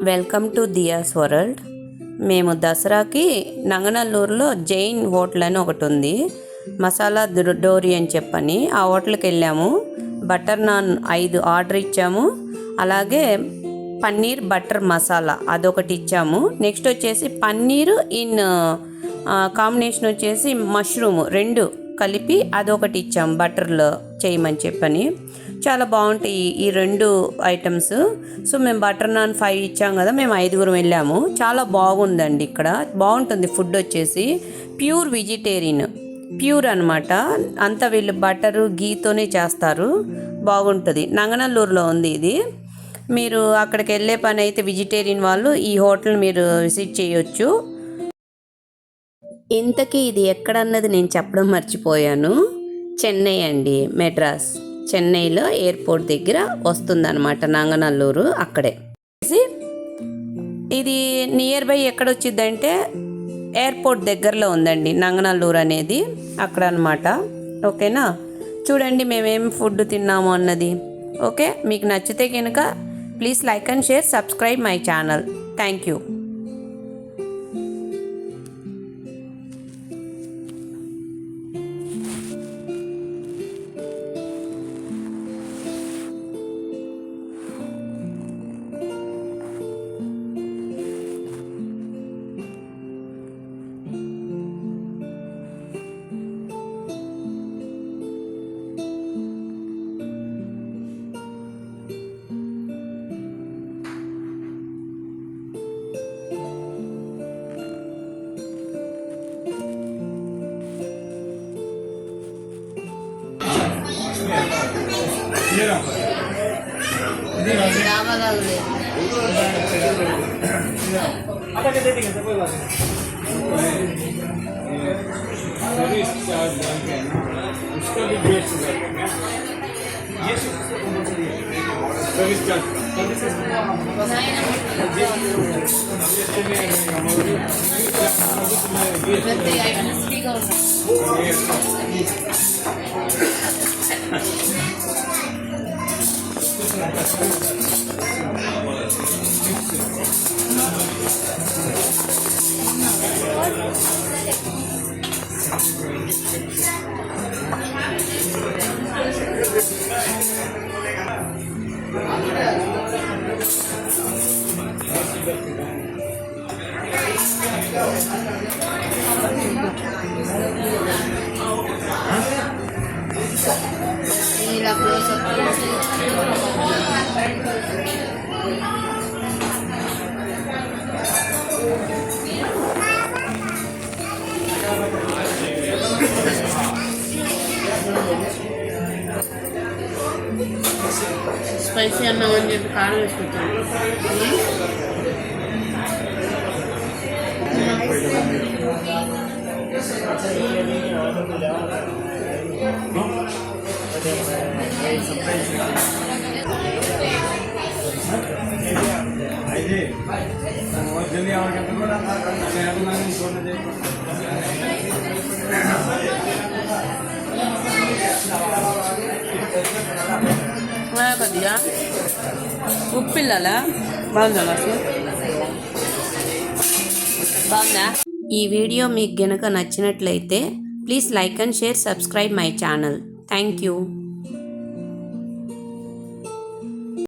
Welcome to diyas world. మేము దసరాకి నంగనల్లూరులో Jain hotel అని ఒకటి ఉంది, మసాలా డోరీ అని చెప్పని ఆ హోటల్కి వెళ్ళాము. బటర్ నాన్ 5 ఆర్డర్ ఇచ్చాము. అలాగే పన్నీర్ బటర్ మసాలా అదొకటి ఇచ్చాము. నెక్స్ట్ వచ్చేసి పన్నీరు ఇన్ కాంబినేషన్ వచ్చేసి మష్రూమ్ 2 కలిపి అదొకటి ఇచ్చాము బటర్లో చేయమని చెప్పని. చాలా బాగుంటాయి ఈ 2 ఐటమ్స్. సో మేము బటర్ నాన్ 5 ఇచ్చాం కదా, మేము 5గురం వెళ్ళాము. చాలా బాగుందండి ఇక్కడ, బాగుంటుంది ఫుడ్ వచ్చేసి. ప్యూర్ వెజిటేరియన్, ప్యూర్ అనమాట. అంతా వీళ్ళు బటరు గీతోనే చేస్తారు, బాగుంటుంది. నంగనల్లూరులో ఉంది ఇది. మీరు అక్కడికి వెళ్ళే పని అయితే వెజిటేరియన్ వాళ్ళు ఈ హోటల్ మీరు విజిట్ చేయొచ్చు. ఇంతకీ ఇది ఎక్కడన్నది నేను చెప్పడం మర్చిపోయాను. చెన్నై అండి, మెడ్రాస్. చెన్నైలో ఎయిర్పోర్ట్ దగ్గర వస్తుందన్నమాట నంగనల్లూరు, అక్కడే. ఇది నియర్ బై ఎక్కడొచ్చిద్దంటే ఎయిర్పోర్ట్ దగ్గరలో ఉందండి నంగనల్లూరు అనేది, అక్కడ అనమాట. ఓకేనా, చూడండి మేమేం ఫుడ్ తిన్నాము అన్నది. ఓకే, మీకు నచ్చితే కనుక please like and share, subscribe my channel. Thank you. ఇలా క్లోజ్ అప్ స్పైసీ అన్నం అని చెప్పి కారం వేసుకుంటాను. కొద్దిగా ఉప్పిల్లాలా బాగుందా అసలు, బాగుందా? ఈ వీడియో మీకు గనక నచ్చినట్లయితే please like and share, subscribe my channel. Thank you.